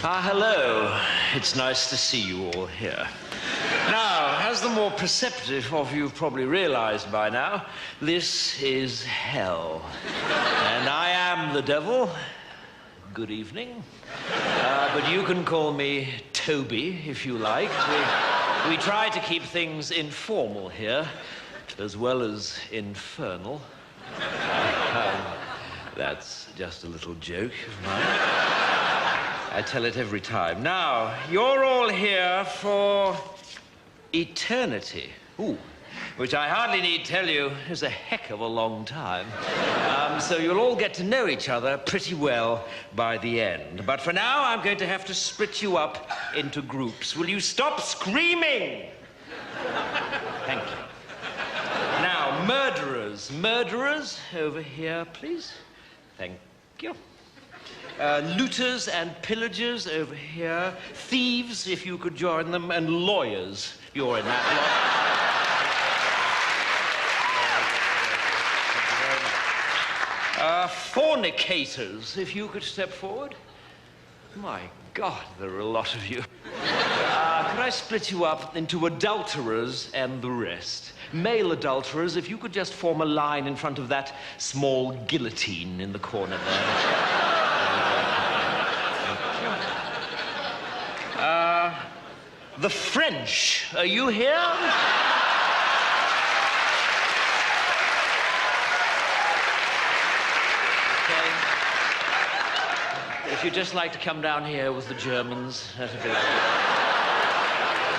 Hello. It's nice to see you all here. Now, as the more perceptive of you have probably realized by now, this is hell. And I am the devil. Good evening. But you can call me Toby, if you like. We try to keep things informal here, as well as infernal. That's just a little joke of mine. I tell it every time. Now, you're all here for eternity. Ooh, which I hardly need tell you is a heck of a long time. So you'll all get to know each other pretty well by the end. But for now, I'm going to have to split you up into groups. Will you stop screaming? Thank you. Now, murderers. Murderers, over here, please. Thank you. Looters and pillagers over here. Thieves, if you could join them. And lawyers. You're in that lot. Fornicators, if you could step forward. My God, there are a lot of you. Could I split you up into adulterers and the rest? Male adulterers, if you could just form a line in front of that small guillotine in the corner there. The French, are you here? Okay. If you'd just like to come down here with the Germans, that'd be lovely.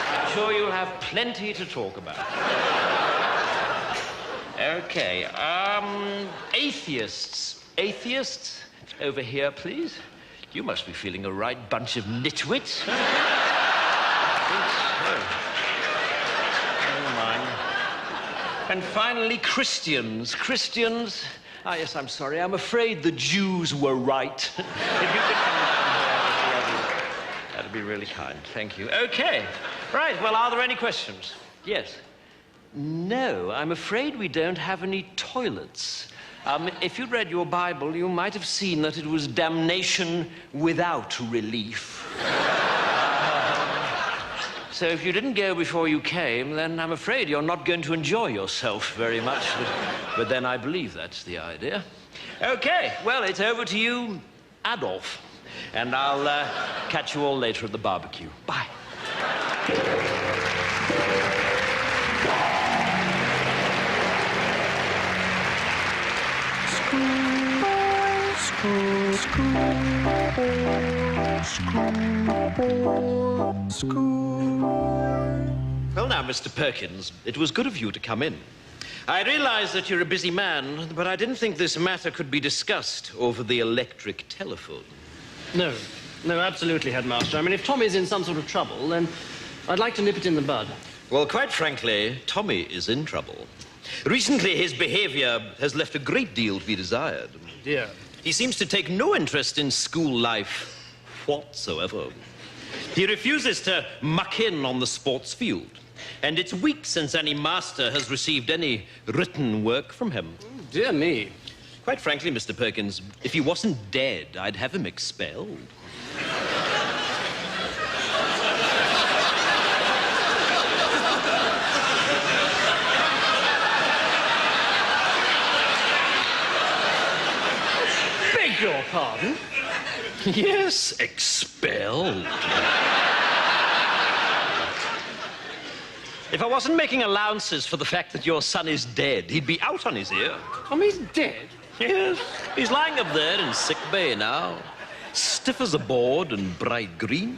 I'm sure you'll have plenty to talk about. Okay, atheists. Atheists, over here, please. You must be feeling a right bunch of nitwits. Never mind. And finally, Christians. Christians. Ah, yes, I'm sorry. I'm afraid the Jews were right. If you could come down here, that'd be really kind. Thank you. Okay. Right. Well, are there any questions? Yes. No, I'm afraid we don't have any toilets. If you'd read your Bible, you might have seen that it was damnation without relief. So if you didn't go before you came, then I'm afraid you're not going to enjoy yourself very much. But then I believe that's the idea. Okay, well, it's over to you, Adolf. And I'll catch you all later at the barbecue. Bye. Well, now, Mr. Perkins, it was good of you to come in. I realize that you're a busy man, but I didn't think this matter could be discussed over the electric telephone. No, absolutely, Headmaster. I mean, if Tommy's in some sort of trouble, then I'd like to nip it in the bud. Well, quite frankly, Tommy is in trouble. Recently, his behavior has left a great deal to be desired. Dear. He seems to take no interest in school life whatsoever. He refuses to muck in on the sports field. And it's weeks since any master has received any written work from him. Dear me. Quite frankly, Mr. Perkins, if he wasn't dead, I'd have him expelled. Beg your pardon? Yes, expelled. If I wasn't making allowances for the fact that your son is dead, he'd be out on his ear. Tommy's dead? Yes, he's lying up there in sick bay now, stiff as a board and bright green.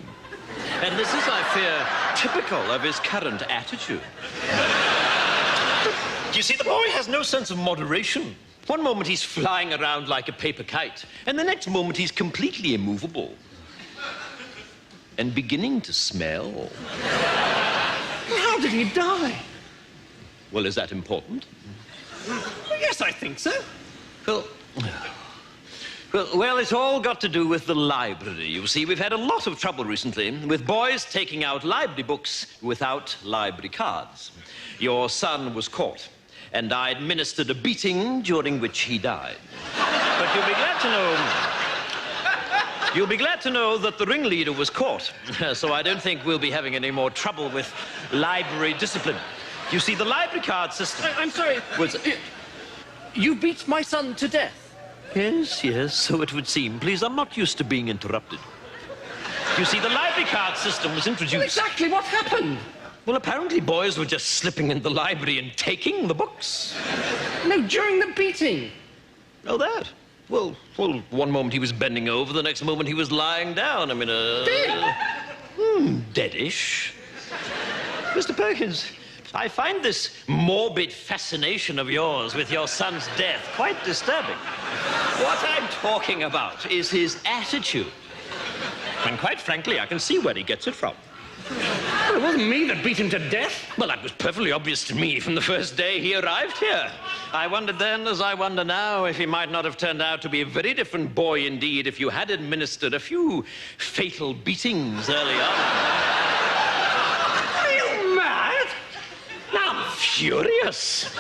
And this is, I fear, typical of his current attitude. You see, the boy has no sense of moderation. One moment he's flying around like a paper kite, and the next moment he's completely immovable. And beginning to smell. How did he die? Well, is that important? Yes, I think so. Well, it's all got to do with the library. You see, we've had a lot of trouble recently with boys taking out library books without library cards. Your son was caught, and I administered a beating during which he died. But you'll be glad to know You'll be glad to know that the ringleader was caught, so I don't think we'll be having any more trouble with library discipline. You see, the library card system... I'm sorry. You beat my son to death? Yes, yes, so it would seem. Please, I'm not used to being interrupted. You see, the library card system was introduced... Well, exactly what happened? Well, apparently boys were just slipping in the library and taking the books. No, during the beating. Oh, that? Well, one moment he was bending over, the next moment he was lying down. I mean, deadish. Mr. Perkins, I find this morbid fascination of yours with your son's death quite disturbing. What I'm talking about is his attitude. And quite frankly, I can see where he gets it from. Well, it wasn't me that beat him to death. Well, that was perfectly obvious to me from the first day he arrived here. I wondered then, as I wonder now, if he might not have turned out to be a very different boy indeed if you had administered a few fatal beatings early on. Are you mad? I'm furious.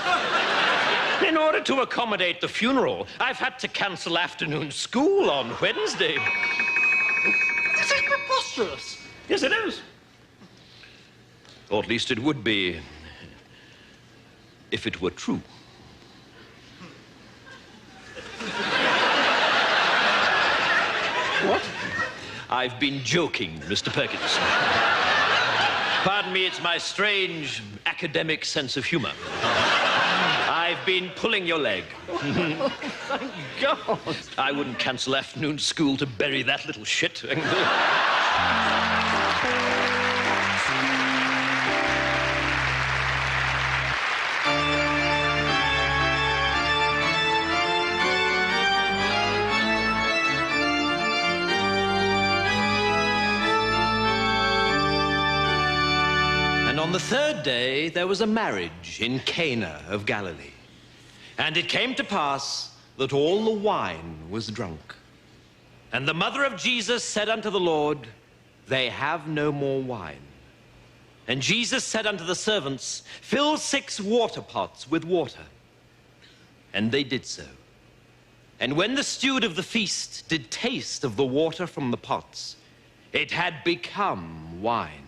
In order to accommodate the funeral, I've had to cancel afternoon school on Wednesday. This is preposterous. Yes, it is. Or at least it would be if it were true. What? I've been joking, Mr. Perkins. Pardon me, it's my strange academic sense of humor. I've been pulling your leg. Oh, thank God. I wouldn't cancel afternoon school to bury that little shit. And on the third day, there was a marriage in Cana of Galilee. And it came to pass that all the wine was drunk. And the mother of Jesus said unto the Lord, They have no more wine. And Jesus said unto the servants, Fill 6 water pots with water. And they did so. And when the steward of the feast did taste of the water from the pots, it had become wine.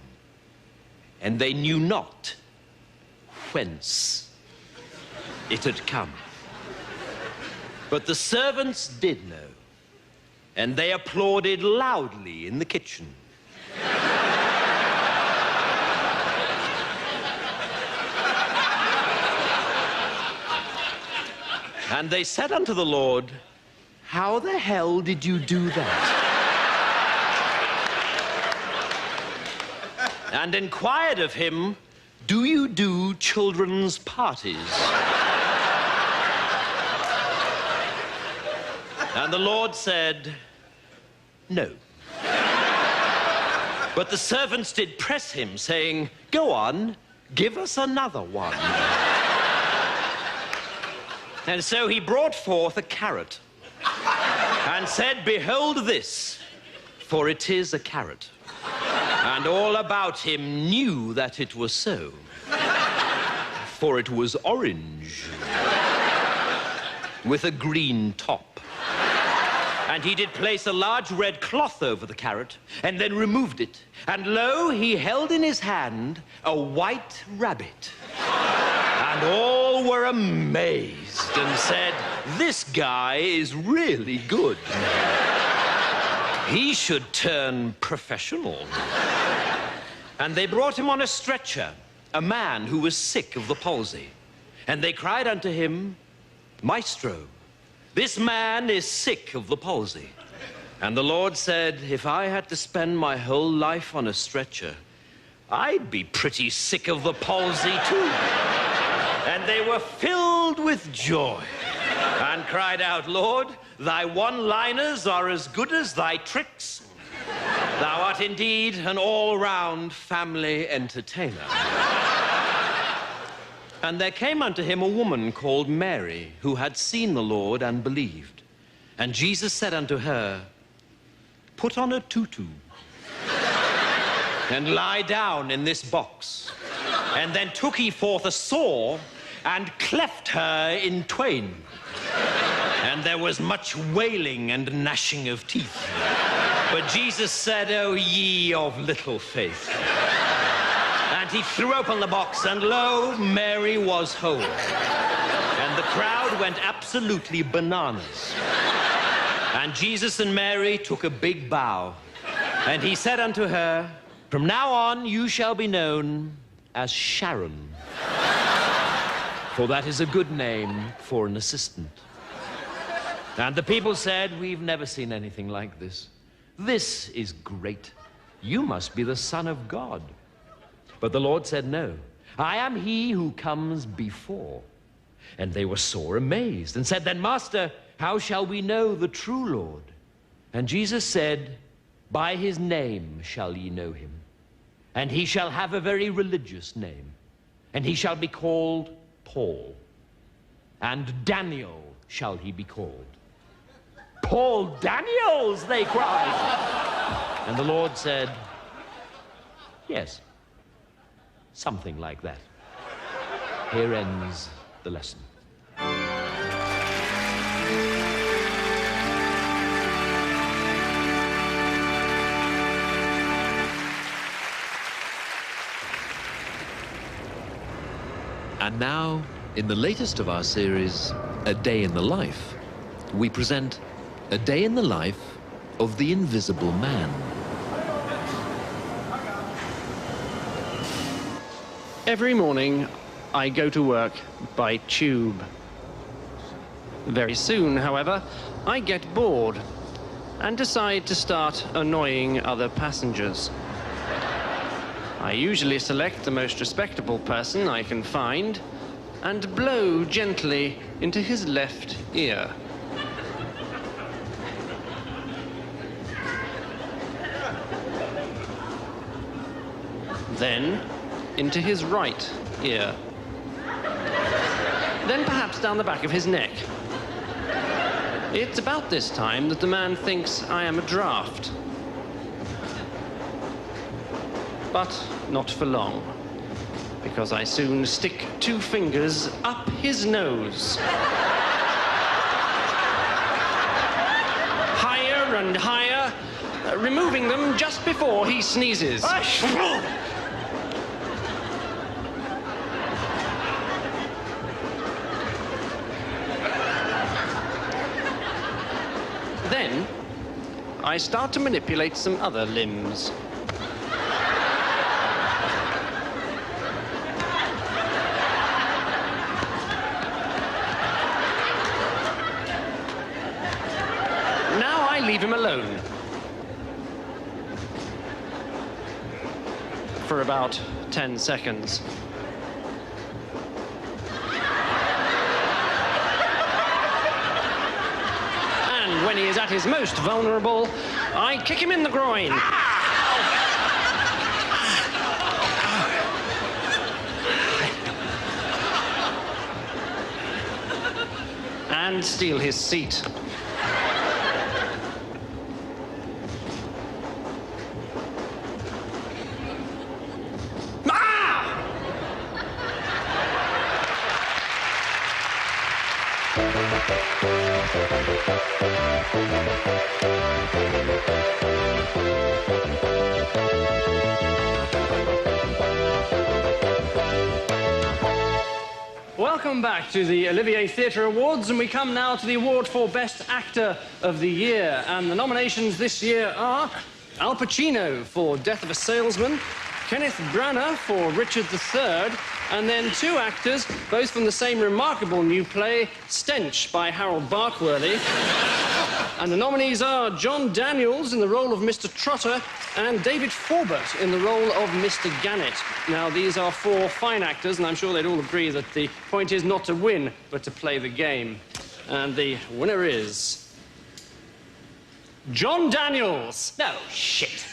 And they knew not whence it had come. But the servants did know, and they applauded loudly in the kitchen. And they said unto the Lord, How the hell did you do that? And inquired of him, Do you do children's parties? And the Lord said, No. But the servants did press him, saying, Go on, give us another one. And so he brought forth a carrot and said, Behold this, for it is a carrot. And all about him knew that it was so, for it was orange with a green top. And he did place a large red cloth over the carrot, and then removed it. And lo, he held in his hand a white rabbit. And all were amazed and said, This guy is really good. He should turn professional. And they brought him on a stretcher, a man who was sick of the palsy. And they cried unto him, Maestro, this man is sick of the palsy. And the Lord said, If I had to spend my whole life on a stretcher, I'd be pretty sick of the palsy too. And they were filled with joy and cried out, Lord, thy one-liners are as good as thy tricks. Thou art indeed an all-round family entertainer. And there came unto him a woman called Mary, who had seen the Lord and believed. And Jesus said unto her, Put on a tutu and lie down in this box. And then took he forth a saw and cleft her in twain. And there was much wailing and gnashing of teeth. But Jesus said, "O ye of little faith." And he threw open the box, and lo, Mary was whole. And the crowd went absolutely bananas. And Jesus and Mary took a big bow. And he said unto her, "From now on you shall be known as Sharon. For that is a good name for an assistant." And the people said, "We've never seen anything like this. This is great. You must be the Son of God." But the Lord said, "No, I am he who comes before." And they were sore amazed and said, "Then, Master, how shall we know the true Lord?" And Jesus said, "By his name shall ye know him. And he shall have a very religious name. And he shall be called Paul. And Daniel shall he be called." "Paul Daniels," they cried. And the Lord said, "Yes, something like that." Here ends the lesson. And now, in the latest of our series, A Day in the Life, we present A Day in the Life of the Invisible Man. Every morning, I go to work by tube. Very soon, however, I get bored and decide to start annoying other passengers. I usually select the most respectable person I can find and blow gently into his left ear. Then into his right ear. Then perhaps down the back of his neck. It's about this time that the man thinks I am a draft. But not for long, because I soon stick 2 fingers up his nose. Higher and higher, removing them just before he sneezes. Then, I start to manipulate some other limbs. Now I leave him alone. For about 10 seconds. And when he is at his most vulnerable, I kick him in the groin. And steal his seat. Welcome back to the Olivier Theatre Awards, and we come now to the award for Best Actor of the Year. And the nominations this year are Al Pacino for Death of a Salesman, Kenneth Branagh for Richard III, and then 2 actors, both from the same remarkable new play, Stench, by Harold Barkworthy. And the nominees are John Daniels in the role of Mr. Trotter and David Forbert in the role of Mr. Gannett. Now, these are 4 fine actors, and I'm sure they'd all agree that the point is not to win, but to play the game. And the winner is John Daniels. No, shit.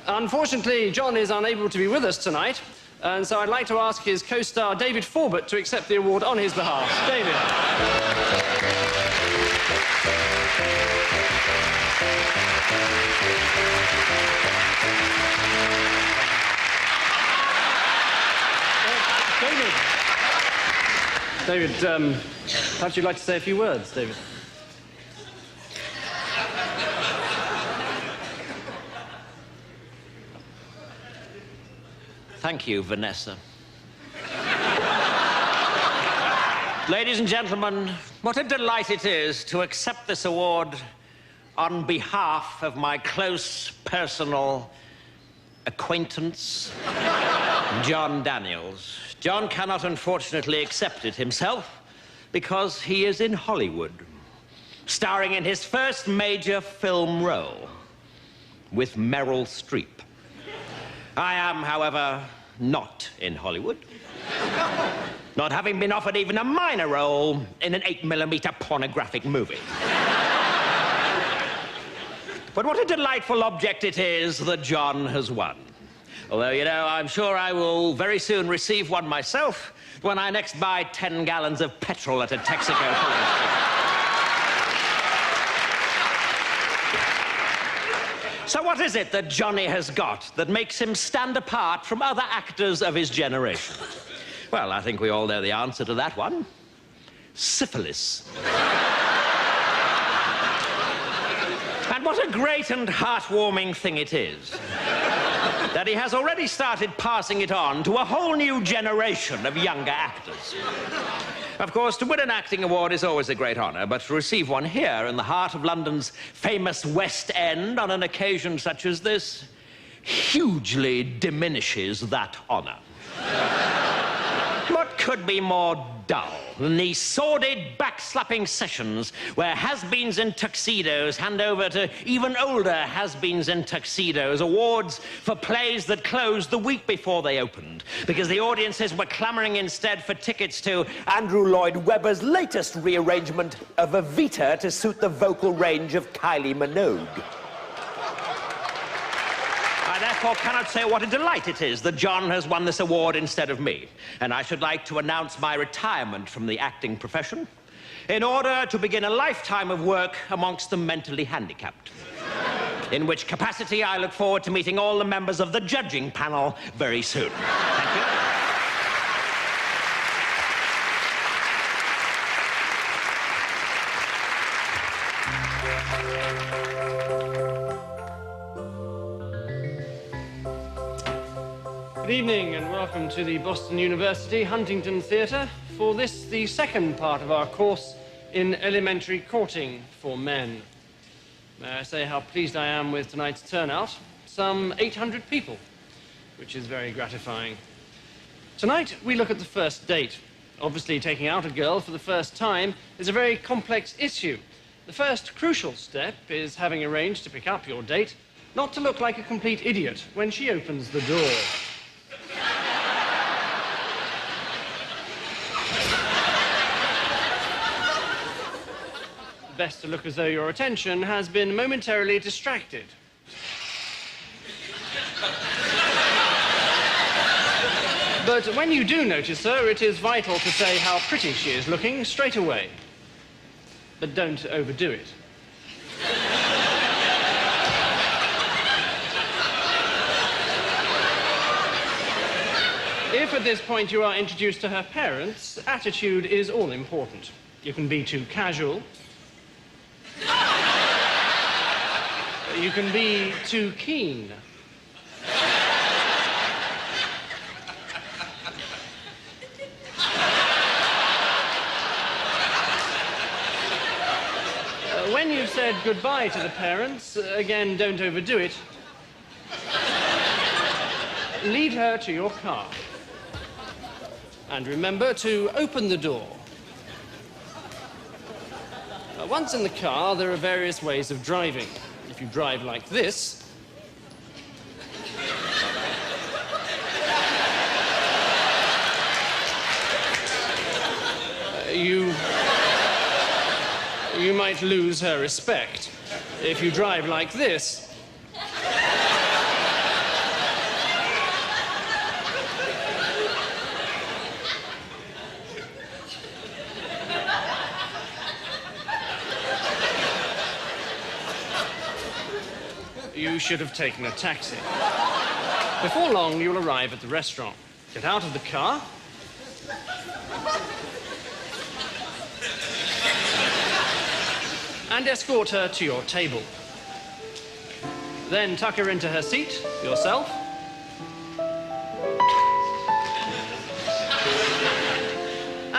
Unfortunately, John is unable to be with us tonight, and so I'd like to ask his co-star David Forbert to accept the award on his behalf. David. David, perhaps you'd like to say a few words, David. Thank you, Vanessa. Ladies and gentlemen, what a delight it is to accept this award on behalf of my close personal acquaintance, John Daniels. John cannot, unfortunately, accept it himself because he is in Hollywood, starring in his first major film role with Meryl Streep. I am, however, not in Hollywood, not having been offered even a minor role in an 8mm pornographic movie. But what a delightful object it is that John has won. Although, you know, I'm sure I will very soon receive one myself when I next buy 10 gallons of petrol at a Texaco filling station. So what is it that Johnny has got that makes him stand apart from other actors of his generation? Well, I think we all know the answer to that one. Syphilis. And what a great and heartwarming thing it is that he has already started passing it on to a whole new generation of younger actors. Of course, to win an acting award is always a great honor, but to receive one here in the heart of London's famous West End on an occasion such as this hugely diminishes that honor. What could be more dull than these sordid, backslapping sessions where has-beens in tuxedos hand over to even older has-beens in tuxedos awards for plays that closed the week before they opened because the audiences were clamoring instead for tickets to Andrew Lloyd Webber's latest rearrangement of Evita to suit the vocal range of Kylie Minogue. I therefore cannot say what a delight it is that John has won this award instead of me. And I should like to announce my retirement from the acting profession in order to begin a lifetime of work amongst the mentally handicapped. In which capacity I look forward to meeting all the members of the judging panel very soon. Thank you. Good evening and welcome to the Boston University Huntington Theatre for this, the second part of our course in elementary courting for men. May I say how pleased I am with tonight's turnout? Some 800 people, which is very gratifying. Tonight we look at the first date. Obviously, taking out a girl for the first time is a very complex issue. The first crucial step is having arranged to pick up your date, not to look like a complete idiot when she opens the door. Best to look as though your attention has been momentarily distracted. But when you do notice her, it is vital to say how pretty she is looking straight away. But don't overdo it. If at this point you are introduced to her parents, attitude is all important. You can be too casual. You can be too keen. When you've said goodbye to the parents, again, don't overdo it. Lead her to your car. And remember to open the door. Once in the car, there are various ways of driving. If you drive like this, you might lose her respect. If you drive like this, you should have taken a taxi. Before long, you'll arrive at the restaurant. Get out of the car. And escort her to your table. Then tuck her into her seat, yourself.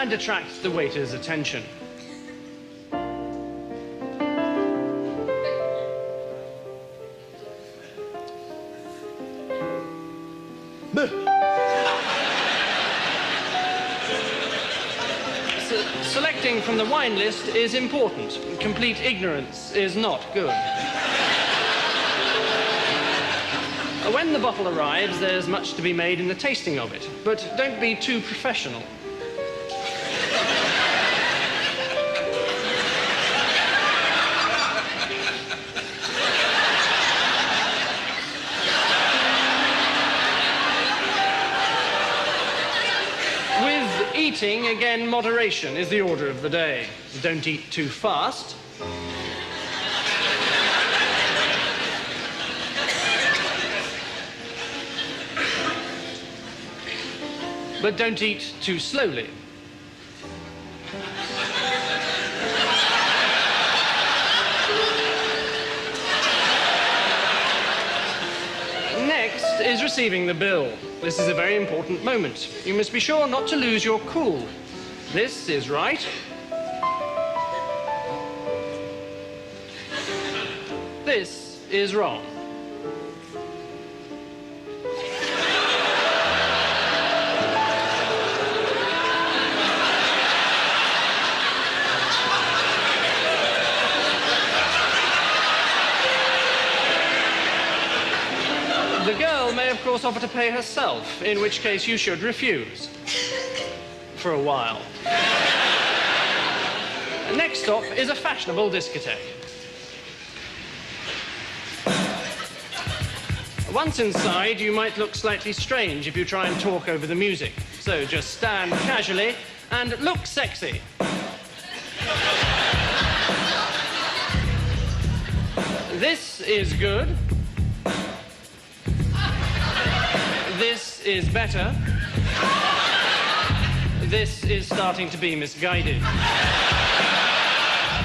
and attract the waiter's attention. Selecting from the wine list is important. Complete ignorance is not good. When the bottle arrives, there's much to be made in the tasting of it, but don't be too professional. With eating, again, moderation is the order of the day. Don't eat too fast. But don't eat too slowly. Next is receiving the bill. This is a very important moment. You must be sure not to lose your cool. This is right. This is wrong. The girl may, of course, offer to pay herself, in which case you should refuse. For a while. Next stop is a fashionable discotheque. Once inside, you might look slightly strange if you try and talk over the music. So just stand casually and look sexy. This is good. This is better. This is starting to be misguided.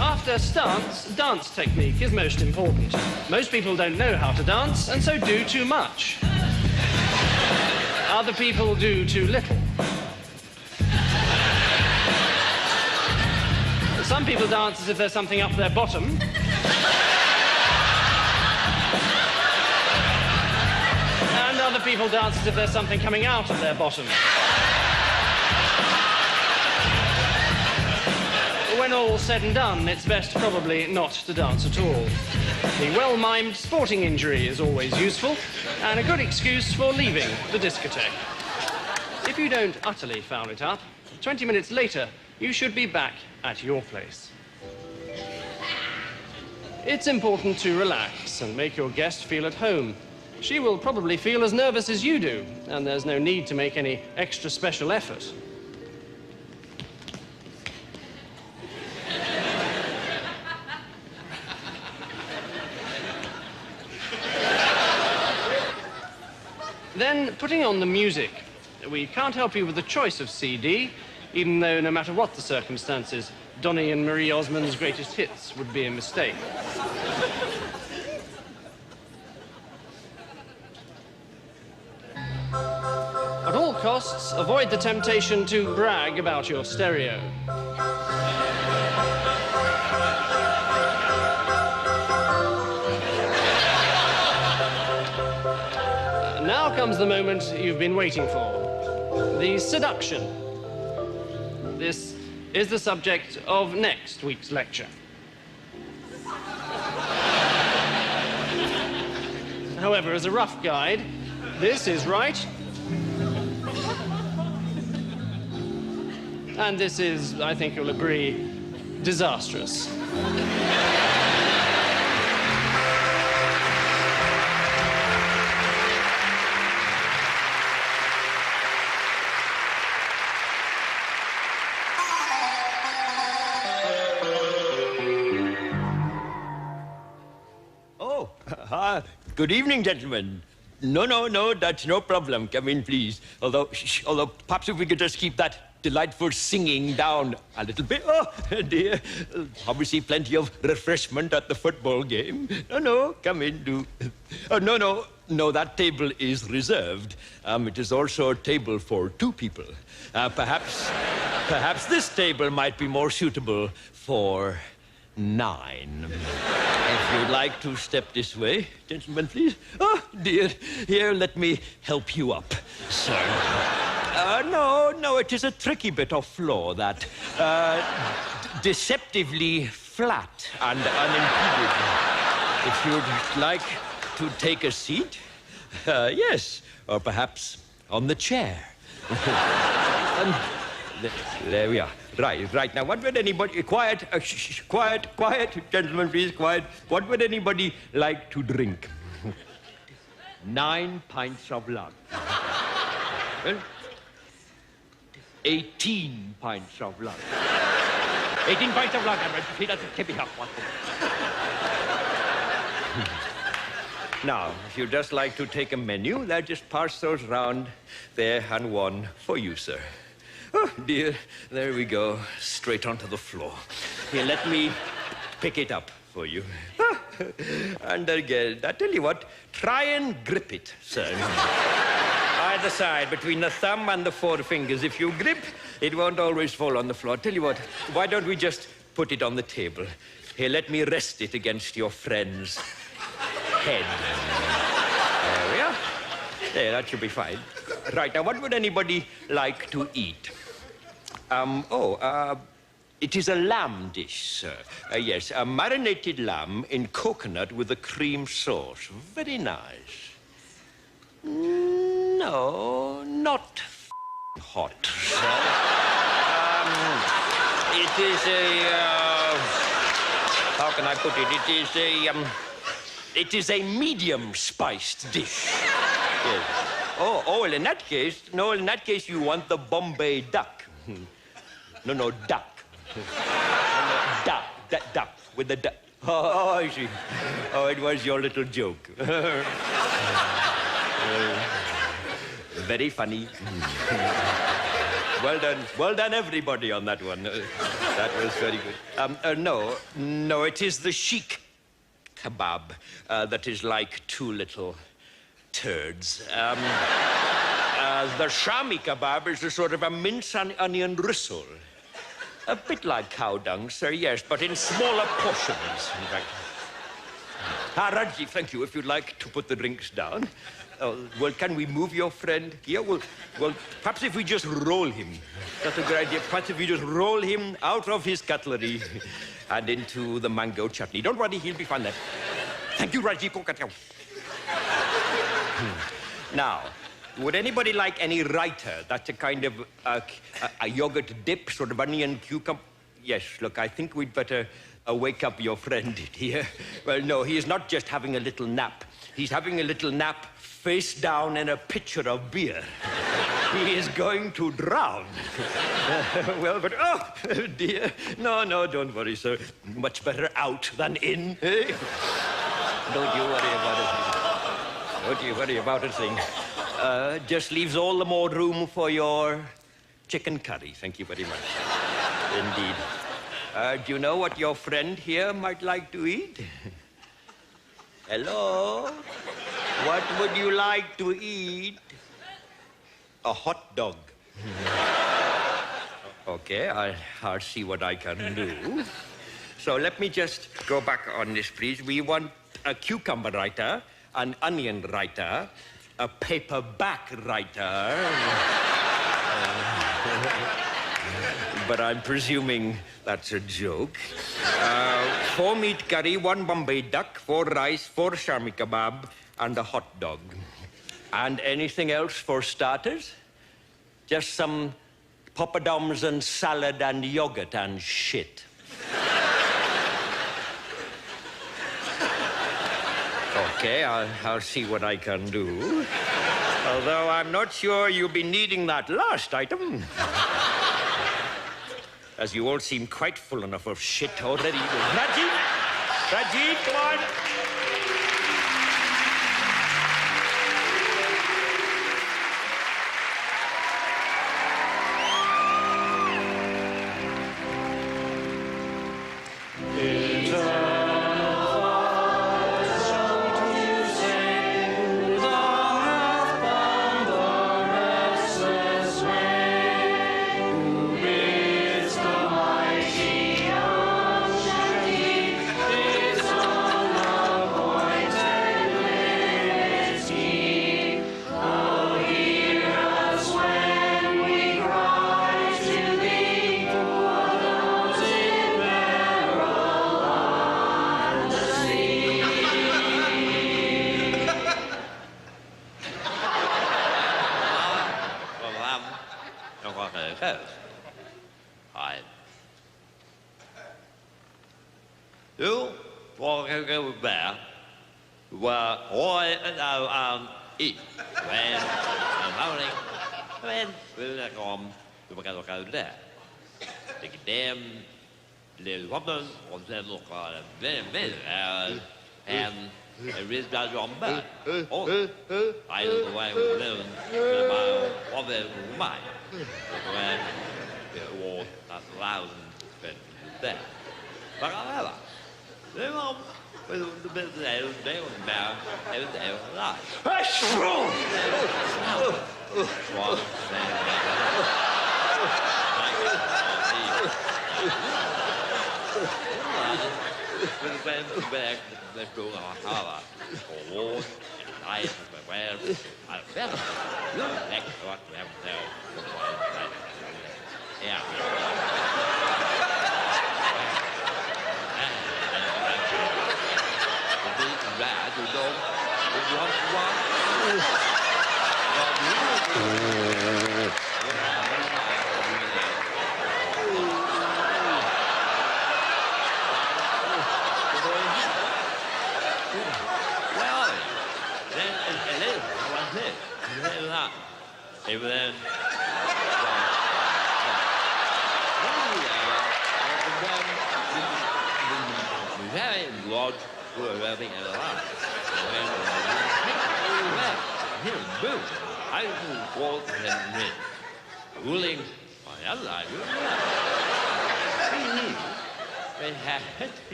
After stance, dance technique is most important. Most people don't know how to dance, and so do too much. Other people do too little. Some people dance as if there's something up their bottom. And other people dance as if there's something coming out of their bottom. When all's said and done, it's best probably not to dance at all. The well-mimed sporting injury is always useful, and a good excuse for leaving the discotheque. If you don't utterly foul it up, 20 minutes later, you should be back at your place. It's important to relax and make your guest feel at home. She will probably feel as nervous as you do, and there's no need to make any extra special effort. Then, putting on the music. We can't help you with the choice of CD, even though no matter what the circumstances, Donny and Marie Osmond's greatest hits would be a mistake. At all costs, avoid the temptation to brag about your stereo. Now comes the moment you've been waiting for. The seduction. This is the subject of next week's lecture. However, as a rough guide, this is right. And this is, I think you'll agree, disastrous. Good evening, gentlemen. No, that's no problem. Come in, please. Although perhaps if we could just keep that delightful singing down a little bit. Oh, dear. Obviously, plenty of refreshment at the football game. No, come in, do. Oh, no, that table is reserved. It is also a table for two people. Perhaps Perhaps this table might be more suitable for 9. If you'd like to step this way, gentlemen, please. Oh, dear. Here, let me help you up, sir. No, it is a tricky bit of floor that deceptively flat and unimpeded. If you'd like to take a seat, yes, or perhaps on the chair. And there we are. Right. Now, what would anybody... Quiet, quiet, gentlemen, please, quiet. What would anybody like to drink? 9 pints of lager. Well, 18 pints of lager. 18 pints of lager. Now, if you'd just like to take a menu, they'll just pass those round there, and one for you, sir. Oh, dear. There we go. Straight onto the floor. Here, let me pick it up for you. And again, I tell you what, try and grip it, sir. Either side, between the thumb and the 4 fingers. If you grip, it won't always fall on the floor. Tell you what, why don't we just put it on the table? Here, let me rest it against your friend's head. There we are. There, that should be fine. Right, now, what would anybody like to eat? It is a lamb dish, sir. Yes, a marinated lamb in coconut with a cream sauce. Very nice. No, not hot, sir. It is a, how can I put it? It is a medium spiced dish. Yes. Oh, in that case, you want the Bombay duck. No, duck. Duck, with the duck. Oh, I see. Oh, it was your little joke. Very funny. Well done, everybody, on that one. That was very good. No, it is the sheikh kebab that is like 2 little turds. The shami kebab is a sort of a mince and onion risol. A bit like cow dung, sir, yes, but in smaller portions, in fact. Raji, thank you. If you'd like to put the drinks down. Well, can we move your friend here? Well, perhaps if we just roll him. That's a good idea. Perhaps if we just roll him out of his cutlery and into the mango chutney. Don't worry, he'll be fine then. Thank you, Raji. Now, would anybody like any raita? That's a kind of a yogurt dip, sort of onion cucumber. Yes, look, I think we'd better wake up your friend here. Well, no, he is not just having a little nap. He's having a little nap face down in a pitcher of beer. He is going to drown. Well, but, oh, dear. No, don't worry, sir. Much better out than in. Don't you worry about it. Don't you worry about a thing. Just leaves all the more room for your chicken curry. Thank you very much. Indeed. Do you know what your friend here might like to eat? Hello? What would you like to eat? A hot dog. Okay, I'll see what I can do. So let me just go back on this, please. We want a cucumber raita, an onion raita, a paperback raita. But I'm presuming that's a joke. 4 meat curry, 1 Bombay duck, 4 rice, 4 shami kebab, and a hot dog. And anything else for starters? Just some poppadoms and salad and yogurt and shit. Okay, I'll see what I can do. Although I'm not sure you'll be needing that last item. As you all seem quite full enough of shit already. Rajiv, come on. Be Du får gå där. Var oj i. Men hörning. Men vill kom. Du kan åka ut där. Det är det kommer och sen åka med en riktigt jobba. Och I don't know vad det var mig. Men det var att loud där. Bara det var det var bara det var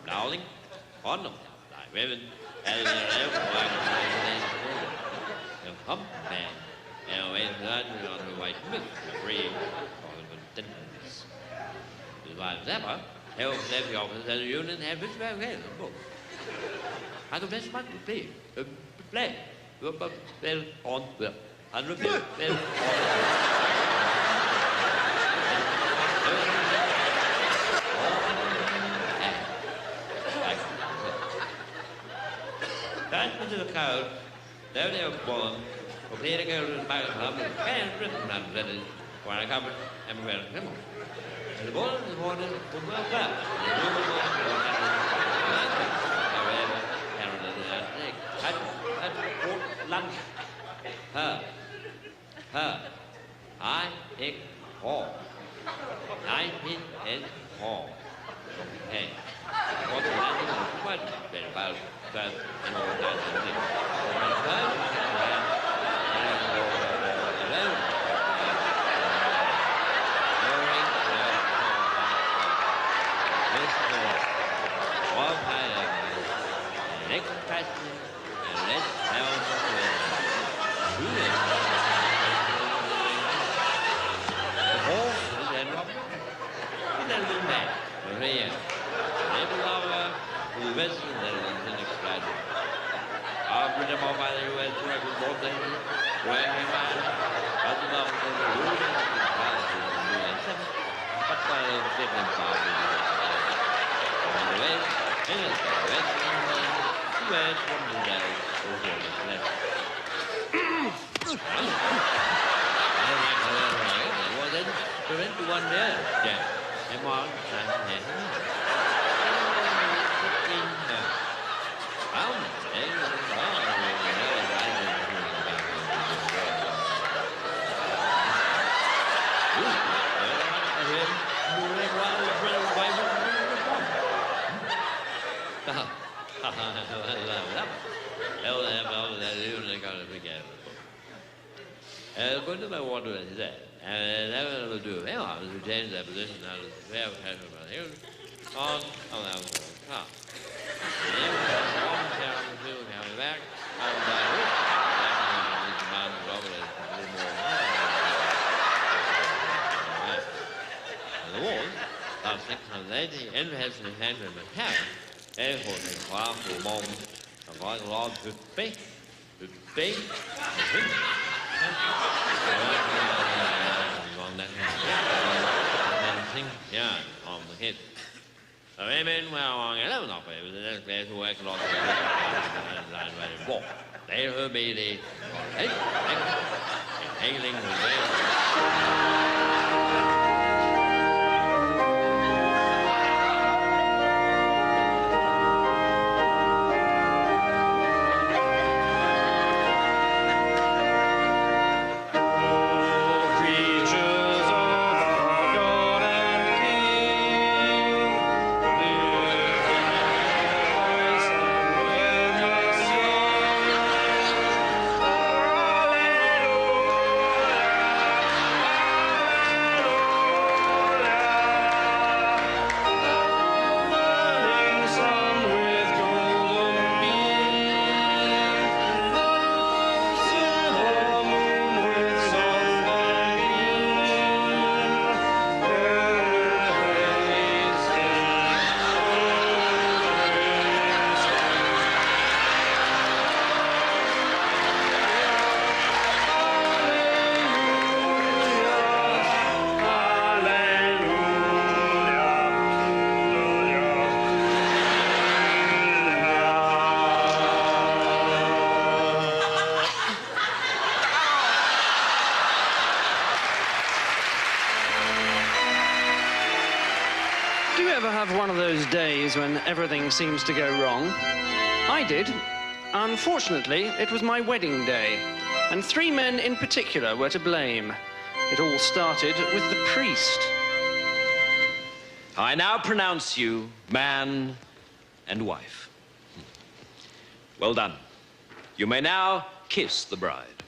Darling, on like women, and come man, and when on the white milk, free on the tendons. The lives ever, help them office and union have it very well. I don't best much to play. Play. But well on the 100 well That's the code. There they were born. For clear to go to the back of the hub, and written and read it. When I covered, and we went him. And the ball in the morning was well flat. And the room was lunch. Her. I take hall. I hit and hall. Hey. What's the landing of the question? Then about that and all that and things. Next question, and let's have the whole is Rob. He doesn't look bad. Maria. Never lover who was in the next graduate. After the mobile US record both days, where he was, but the love of the room but by the different part of on the west, in the west, west from the south, over the left. I don't like how they're right. Well, then, there ain't one there. Yeah. And one, and Going to my water is that. And never will do. Hang on, to change that position out of the fair passion about here. On that top. And then we have one down the field coming back. Out of that root. And the man is over it a little more. And the wall, about 680, and has in hand in the town. And for the farm for a moment. A lot of large good bait. Good bait. Yeah, on the head. Women were among 11 operators in this place who worked along the line very war. They who be the hailing One of those days when everything seems to go wrong. I did. Unfortunately, it was my wedding day, and 3 men in particular were to blame. It all started with the priest. I now pronounce you man and wife. Well done. You may now kiss the bride.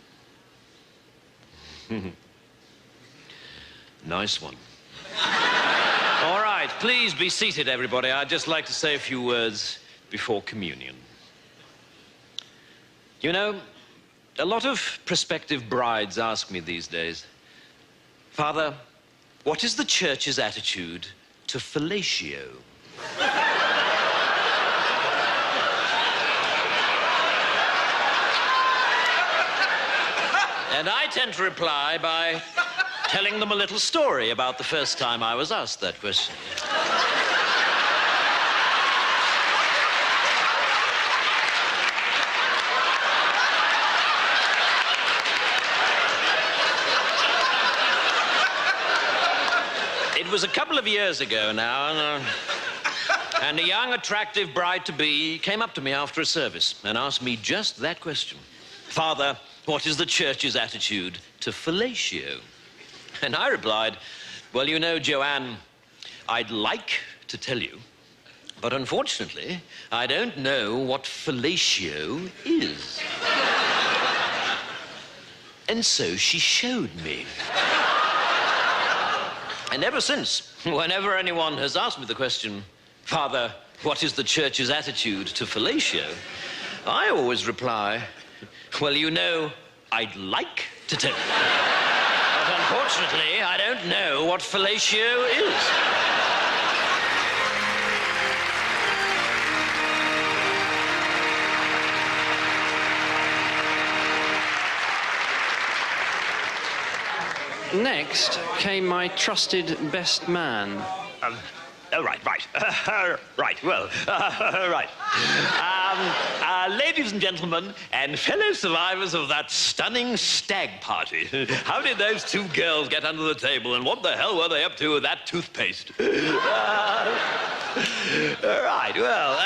Nice one. All right, please be seated, everybody. I'd just like to say a few words before communion. You know, a lot of prospective brides ask me these days, Father, what is the church's attitude to fellatio? And I tend to reply by telling them a little story about the first time I was asked that question. It was a couple of years ago now, and a young, attractive bride-to-be came up to me after a service and asked me just that question. Father, what is the church's attitude to fellatio? And I replied, well, you know, Joanne, I'd like to tell you, but unfortunately, I don't know what fellatio is. And so she showed me. And ever since, whenever anyone has asked me the question, Father, what is the church's attitude to fellatio? I always reply, well, you know, I'd like to tell you. But unfortunately, I don't know what fellatio is. Next came my trusted best man. Right. Well, right. Ladies and gentlemen, and fellow survivors of that stunning stag party, how did those two girls get under the table, and what the hell were they up to with that toothpaste? Right, well,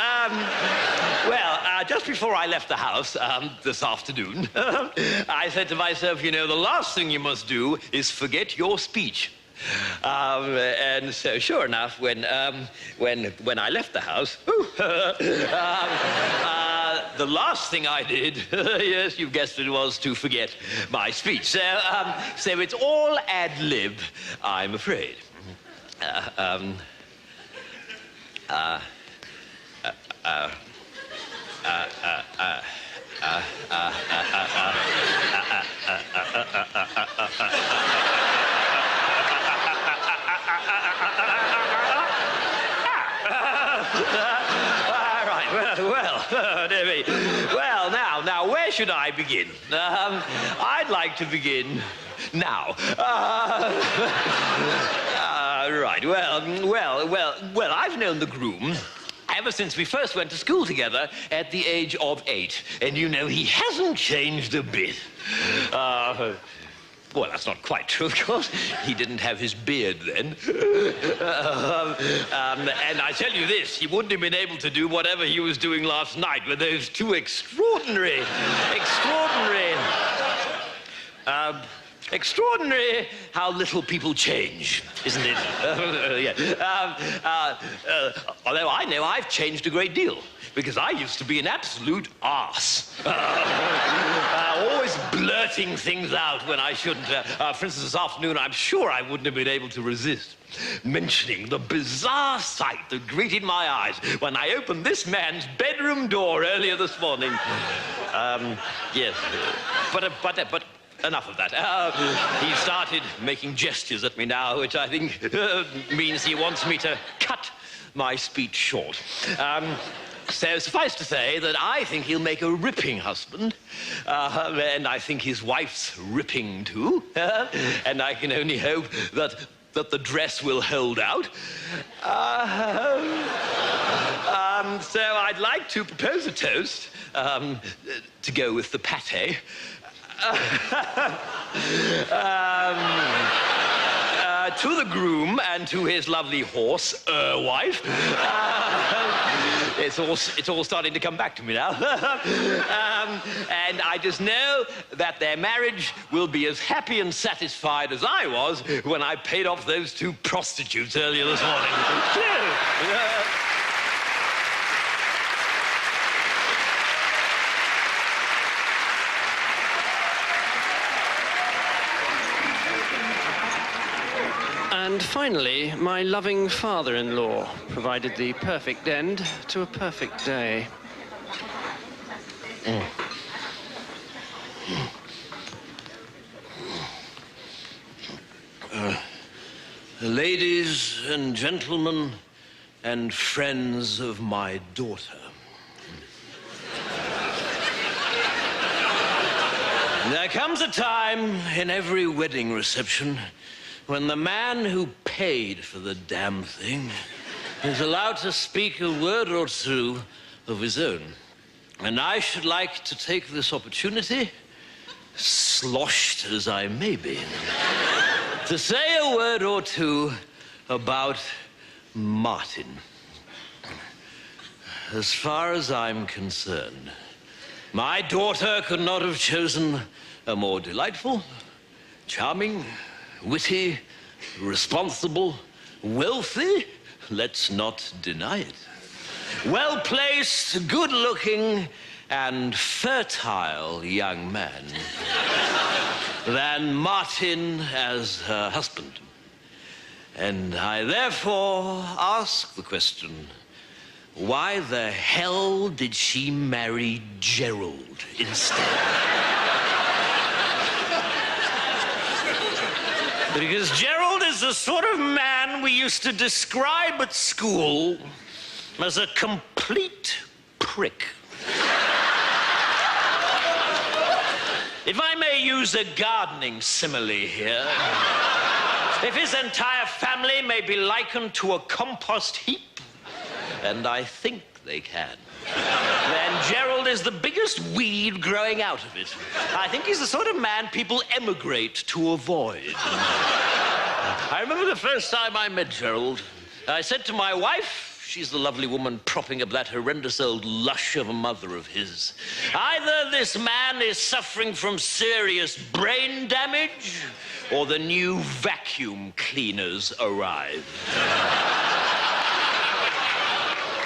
just before I left the house this afternoon, I said to myself, you know, the last thing you must do is forget your speech. And so, sure enough, when I left the house, the last thing I did, yes, you guessed it, was to forget my speech. So it's all ad lib, I'm afraid. Well, now, where should I begin? I'd like to begin now. Right. Well, I've known the groom ever since we first went to school together at the age of 8. And you know, he hasn't changed a bit. Well, that's not quite true, of course. He didn't have his beard then. And I tell you this, he wouldn't have been able to do whatever he was doing last night with those two extraordinary how little people change, isn't it? Although I know I've changed a great deal, because I used to be an absolute arse. Always blurting things out when I shouldn't. For instance, this afternoon, I'm sure I wouldn't have been able to resist mentioning the bizarre sight that greeted my eyes when I opened this man's bedroom door earlier this morning. Yes, but enough of that. He started making gestures at me now, which I think means he wants me to cut my speech short. So suffice to say that I think he'll make a ripping husband, and I think his wife's ripping too, and I can only hope that the dress will hold out. So I'd like to propose a toast to go with the pate. To the groom and to his lovely horse, wife. It's all starting to come back to me now. And I just know that their marriage will be as happy and satisfied as I was when I paid off those two prostitutes earlier this morning. And finally, my loving father-in-law provided the perfect end to a perfect day. Ladies and gentlemen and friends of my daughter. There comes a time in every wedding reception when the man who paid for the damn thing is allowed to speak a word or two of his own. And I should like to take this opportunity, sloshed as I may be, to say a word or two about Martin. As far as I'm concerned, my daughter could not have chosen a more delightful, charming, witty, responsible, wealthy, let's not deny it, well-placed, good-looking, and fertile young man than Martin as her husband. And I therefore ask the question, why the hell did she marry Gerald instead? Because Gerald is the sort of man we used to describe at school as a complete prick. If I may use a gardening simile here, if his entire family may be likened to a compost heap, and I think they can, then Gerald is the biggest weed growing out of it. I think he's the sort of man people emigrate to avoid. I remember the first time I met Gerald. I said to my wife, she's the lovely woman propping up that horrendous old lush of a mother of his, either this man is suffering from serious brain damage, or the new vacuum cleaners arrive.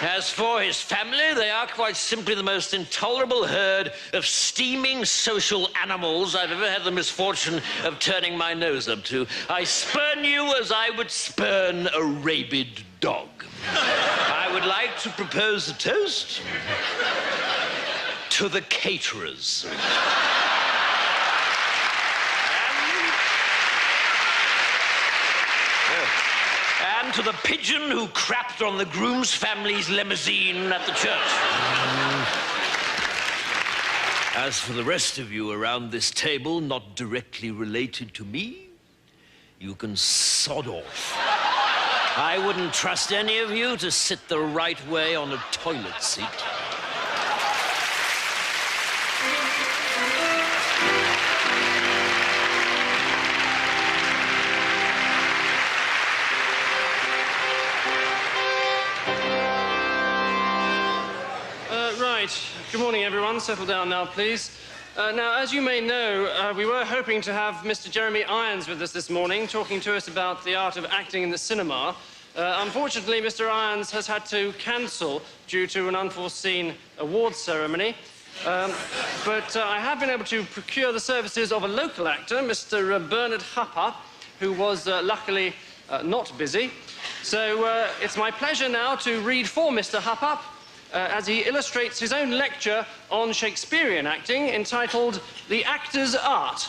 As for his family, they are quite simply the most intolerable herd of steaming social animals I've ever had the misfortune of turning my nose up to. I spurn you as I would spurn a rabid dog. I would like to propose a toast to the caterers. And to the pigeon who crapped on the groom's family's limousine at the church. As for the rest of you around this table, not directly related to me, you can sod off. I wouldn't trust any of you to sit the right way on a toilet seat. Right. Good morning, everyone. Settle down now, please. Now, as you may know, we were hoping to have Mr. Jeremy Irons with us this morning, talking to us about the art of acting in the cinema. Unfortunately, Mr. Irons has had to cancel due to an unforeseen awards ceremony. But I have been able to procure the services of a local actor, Mr. Bernard Hupper, who was luckily not busy. So it's my pleasure now to read for Mr. Hupper as he illustrates his own lecture on Shakespearean acting entitled The Actor's Art.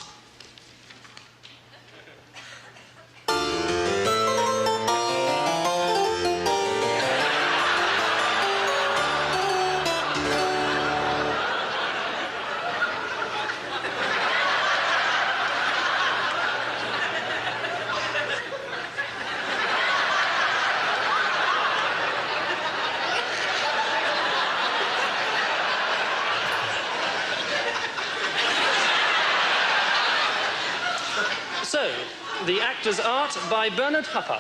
So, The Actor's Art by Bernard Hupper.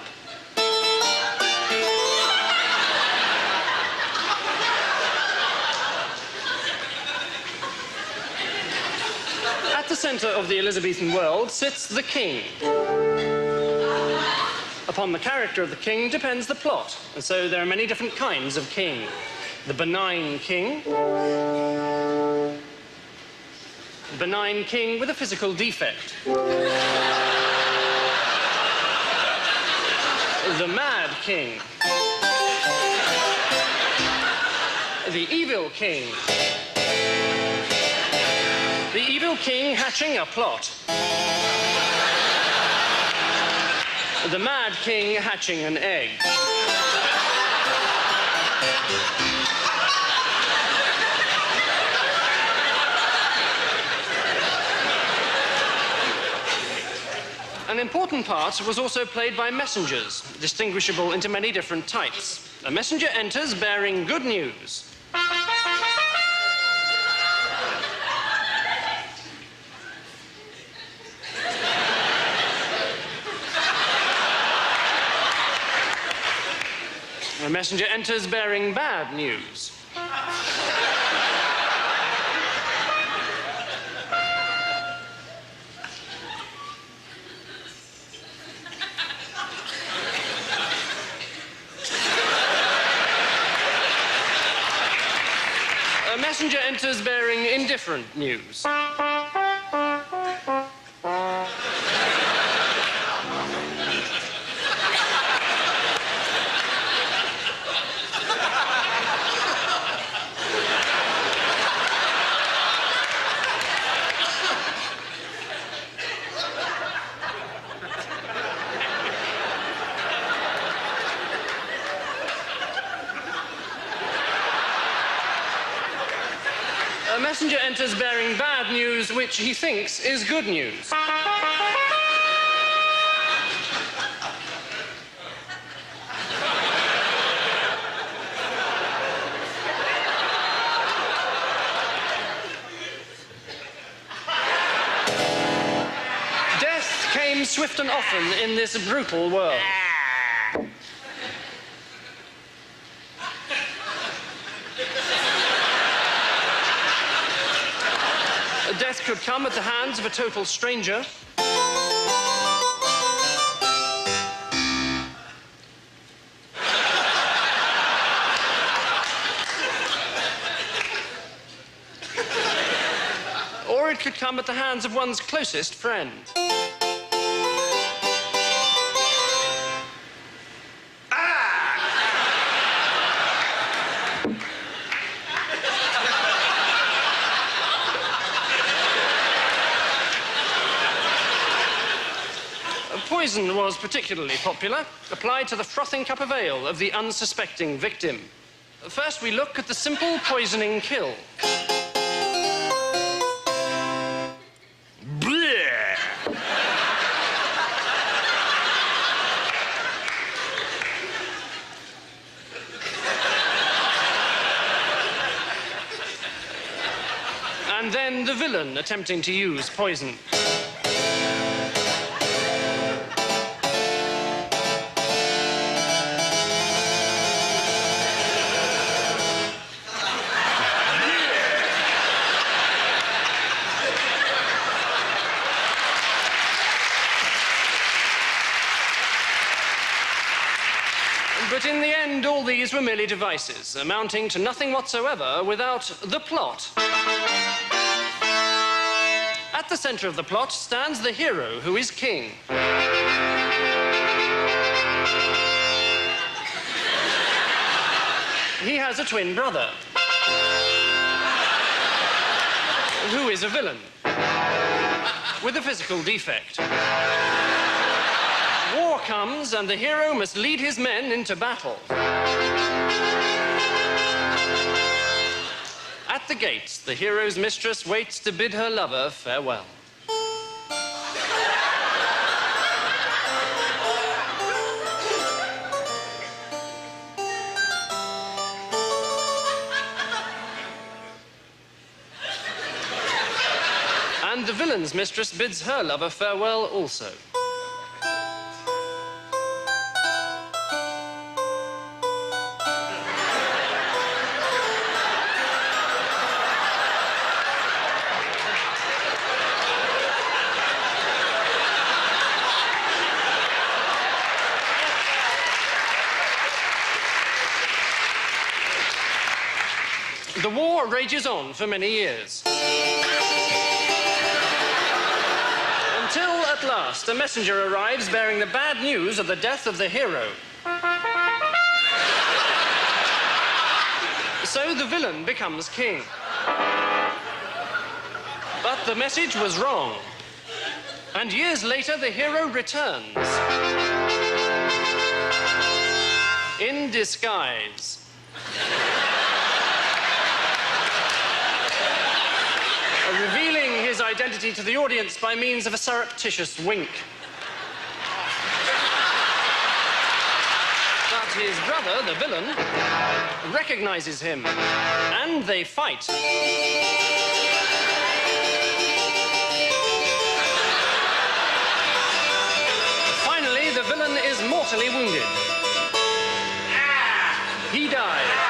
At the centre of the Elizabethan world sits the king. Upon the character of the king depends the plot, and so there are many different kinds of king. The benign king, with a physical defect. The mad king. The evil king. The evil king hatching a plot. The mad king hatching an egg. An important part was also played by messengers, distinguishable into many different types. A messenger enters bearing good news. A messenger enters bearing bad news. A messenger enters bearing indifferent news. A messenger enters bearing bad news, which he thinks is good news. Death came swift and often in this brutal world. Death could come at the hands of a total stranger. Or it could come at the hands of one's closest friend. Poison was particularly popular, applied to the frothing cup of ale of the unsuspecting victim. First, we look at the simple poisoning kill. And then the villain attempting to use poison. But in the end, all these were merely devices, amounting to nothing whatsoever without the plot. At the center of the plot stands the hero, who is king. He has a twin brother, who is a villain, with a physical defect. War comes, and the hero must lead his men into battle. At the gates, the hero's mistress waits to bid her lover farewell. And the villain's mistress bids her lover farewell also. The war rages on for many years. Until, at last, a messenger arrives bearing the bad news of the death of the hero. So the villain becomes king. But the message was wrong. And years later, the hero returns. In disguise. Revealing his identity to the audience by means of a surreptitious wink. But his brother, the villain, recognizes him, and they fight. Finally, the villain is mortally wounded. He dies.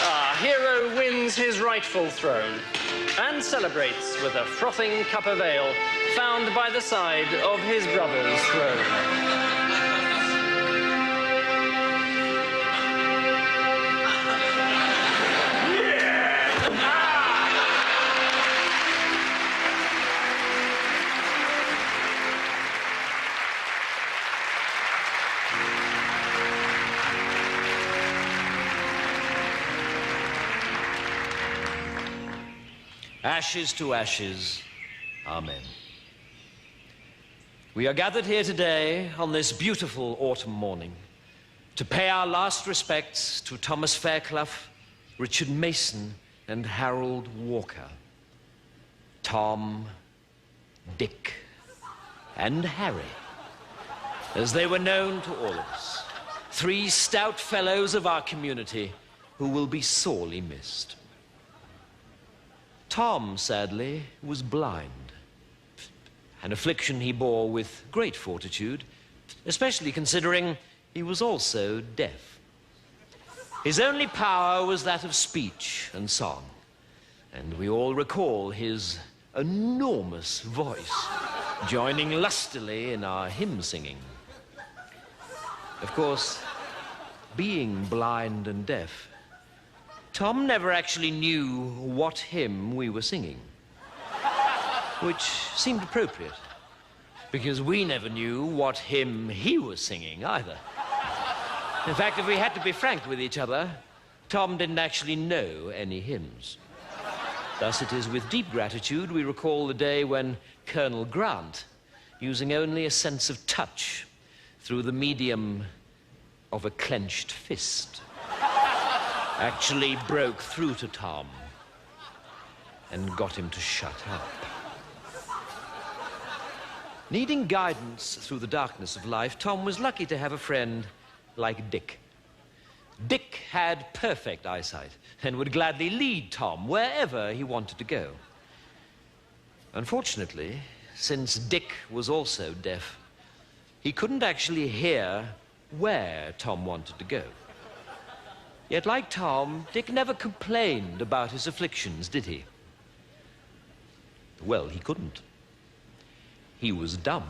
Our hero wins his rightful throne and celebrates with a frothing cup of ale found by the side of his brother's throne. Ashes to ashes. Amen. We are gathered here today on this beautiful autumn morning to pay our last respects to Thomas Fairclough, Richard Mason, and Harold Walker. Tom, Dick, and Harry, as they were known to all of us. 3 stout fellows of our community who will be sorely missed. Tom, sadly, was blind, an affliction he bore with great fortitude, especially considering he was also deaf. His only power was that of speech and song, and we all recall his enormous voice joining lustily in our hymn singing. Of course, being blind and deaf, Tom never actually knew what hymn we were singing, which seemed appropriate, because we never knew what hymn he was singing either. In fact, if we had to be frank with each other, Tom didn't actually know any hymns. Thus, it is with deep gratitude we recall the day when Colonel Grant, using only a sense of touch through the medium of a clenched fist, actually broke through to Tom and got him to shut up. Needing guidance through the darkness of life, Tom was lucky to have a friend like Dick. Dick had perfect eyesight and would gladly lead Tom wherever he wanted to go. Unfortunately, since Dick was also deaf, he couldn't actually hear where Tom wanted to go. Yet, like Tom, Dick never complained about his afflictions, did he? Well, he couldn't. He was dumb.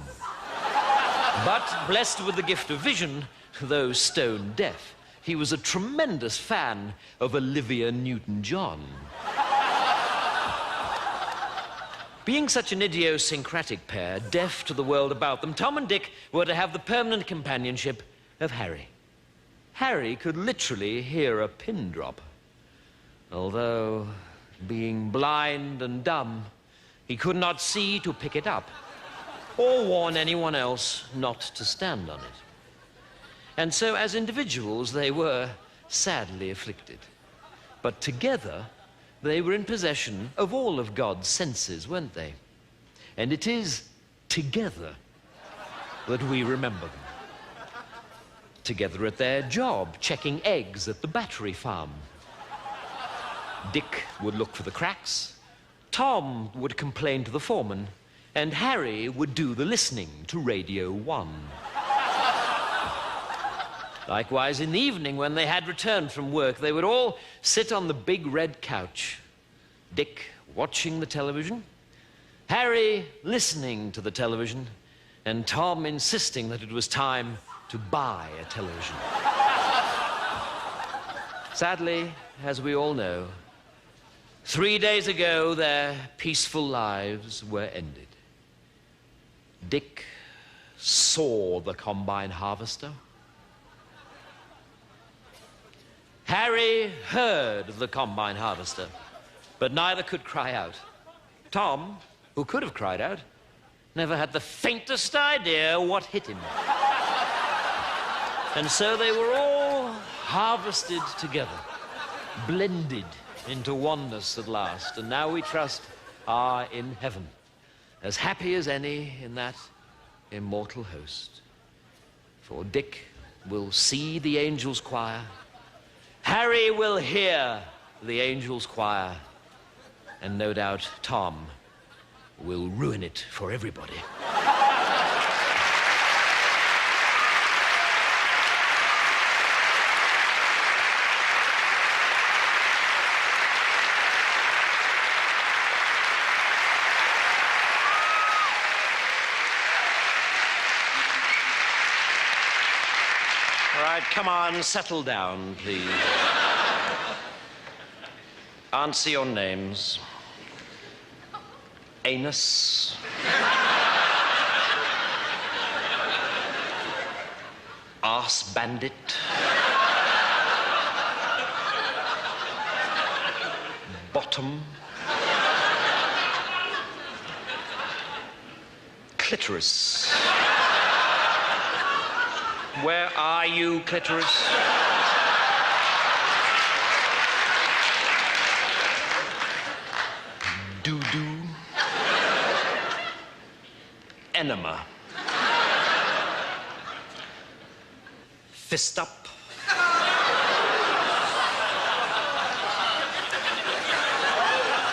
But blessed with the gift of vision, though stone deaf, he was a tremendous fan of Olivia Newton-John. Being such an idiosyncratic pair, deaf to the world about them, Tom and Dick were to have the permanent companionship of Harry. Harry could literally hear a pin drop. Although, being blind and dumb, he could not see to pick it up, or warn anyone else not to stand on it. And so, as individuals, they were sadly afflicted. But together, they were in possession of all of God's senses, weren't they? And it is together that we remember them. Together at their job, checking eggs at the battery farm. Dick would look for the cracks, Tom would complain to the foreman, and Harry would do the listening to Radio 1. Likewise, in the evening, when they had returned from work, they would all sit on the big red couch. Dick watching the television, Harry listening to the television, and Tom insisting that it was time to buy a television. Sadly, as we all know, 3 days ago, their peaceful lives were ended. Dick saw the combine harvester. Harry heard the combine harvester, but neither could cry out. Tom, who could have cried out, never had the faintest idea what hit him. And so they were all harvested together, blended into oneness at last, and now we trust are in heaven, as happy as any in that immortal host. For Dick will see the angels' choir, Harry will hear the angels' choir, and no doubt Tom will ruin it for everybody. All right, come on, settle down, please. Answer your names. Anus. Arse bandit. Bottom. Clitoris. Where are you, clitoris? Doo-doo. Enema. Fist up.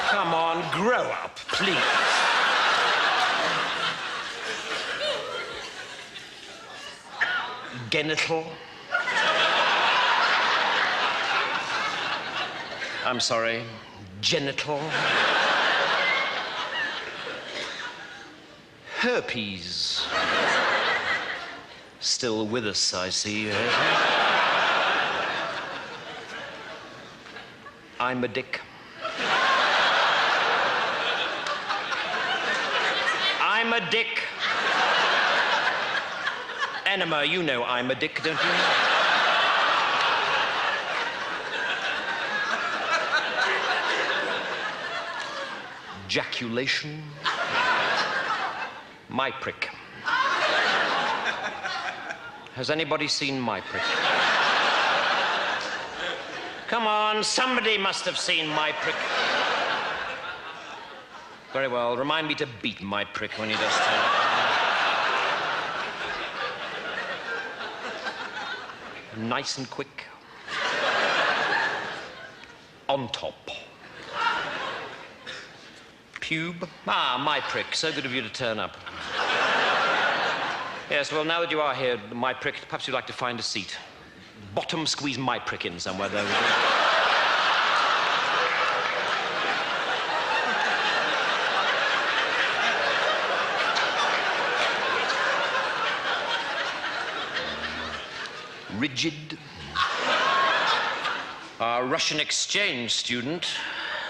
Come on, grow up, please. Genital. I'm sorry, genital. Herpes. Still with us, I see. I'm a dick. I'm a dick. Enema, you know I'm a dick, don't you? Ejaculation. My prick. Has anybody seen my prick? Come on, somebody must have seen my prick. Very well, remind me to beat my prick when he does turn up. nice and quick. On top. Pube. Ah, my prick. So good of you to turn up. Yes, well, now that you are here, my prick, perhaps you'd like to find a seat. Bottom, squeeze my prick in somewhere, though. Rigid. Our Russian exchange student,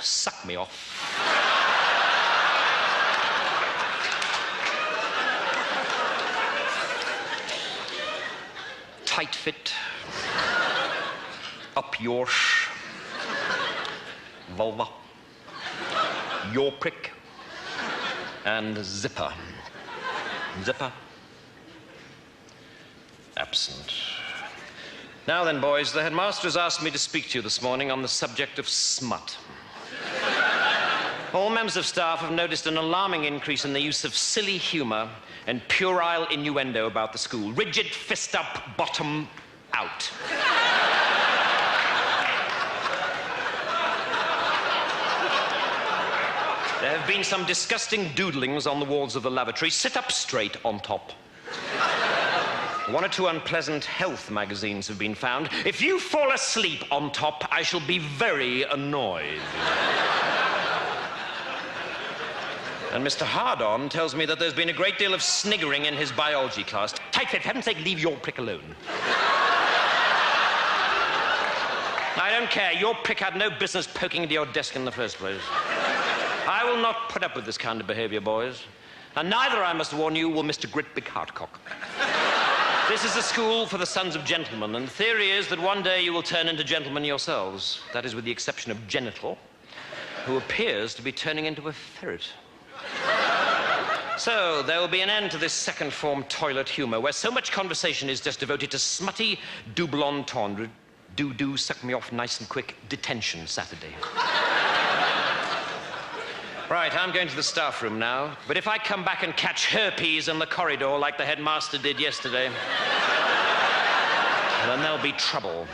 suck me off. Tight fit. Up your vulva. Your prick. And zipper. Zipper. Absent. Now then, boys, the headmaster has asked me to speak to you this morning on the subject of smut. All members of staff have noticed an alarming increase in the use of silly humor and puerile innuendo about the school. Rigid, fist up, bottom out. There have been some disgusting doodlings on the walls of the lavatory. Sit up straight on top. One or two unpleasant health magazines have been found. If you fall asleep on top, I shall be very annoyed. And Mr. Hardon tells me that there's been a great deal of sniggering in his biology class. Tight fit, for heaven's sake, leave your prick alone. I don't care. Your prick had no business poking into your desk in the first place. I will not put up with this kind of behavior, boys. And neither, I must warn you, will Mr. Grit Big Heartcock. This is a school for the sons of gentlemen, and the theory is that one day you will turn into gentlemen yourselves. That is with the exception of Genital, who appears to be turning into a ferret. So, there will be an end to this second form toilet humor, where so much conversation is just devoted to smutty, double entendre, do, suck me off nice and quick, detention Saturday. Right, I'm going to the staff room now, but if I come back and catch herpes in the corridor like the headmaster did yesterday, then there'll be trouble.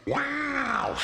Wow!